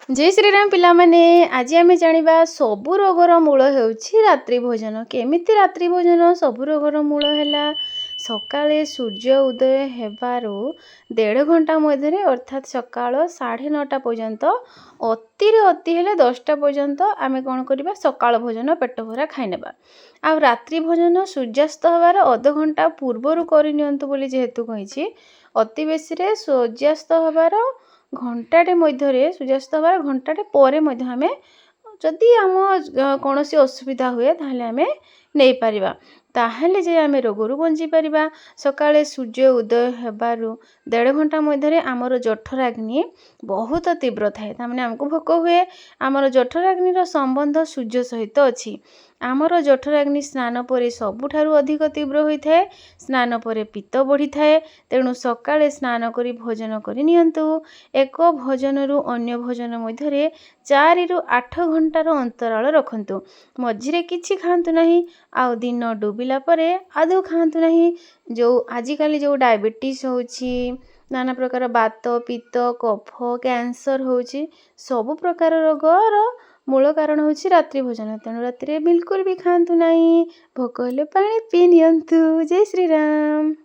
जय श्रीराम पिलामाने आज आम जाना सबु रोगर मूल होउछि रात्रि भोजन। केमिति रात्रि भोजन सबु रोगर मूल है सकाळे सूर्य उदय हेबारू 1.5 घंटा मध्य अर्थात सकाळ 9:30 पर्यंत अति अति हेले 10टा पर्यंत आम कौन करवा सकाळ भोजन पेट भरा खाईनेबा। आ रात्रि भोजन सूर्यास्त हबार अध घंटा पूर्वर करनियंतु बोली जेहेतु कही अति बेसी रे सूर्यास्त हबार घंटाटे मध्य सूर्यास्त हबार घंटाटे परे मध्य आमे जदि आम कौन असुविधा हुए ताहले आमे नहीं पारिबा ताहले जे आमे रोगरू बंची पारिबा। सकाळे सूर्य उदय हेबारू 1.5 घंटा मध्य आमर जठराग्नि बहुत तीव्र थाए तामाने आमको भोक हुए। आमर जठराग्नि संबंध सूर्य सहित अछि। आमर जठराग्नि स्नान परे सबुठारु अधिक तीव्र होता है। स्नान परे पित्त बढ़ी थाए तेणु सकाळे स्नान करी भोजन करि नियंतु। एक भोजन रु अन्य भोजन मध्य 4 रु 8 घंटार अंतराल रखंतु। मझिरे किछि खांतु नहीं। आउ दिन डूबिला परे आदौ खांतु नहीं। जो आजिकाली जो डायबिटीज होछि नाना प्रकार बात पित्त कफ कैंसर होछि सबु प्रकार रोगर मूल कारण होछि रात्रि भोजन। तेणु रात्रि बिल्कुल भी खांतु नहीं। भोक हेले पानी पी नियंतु। जय श्री राम।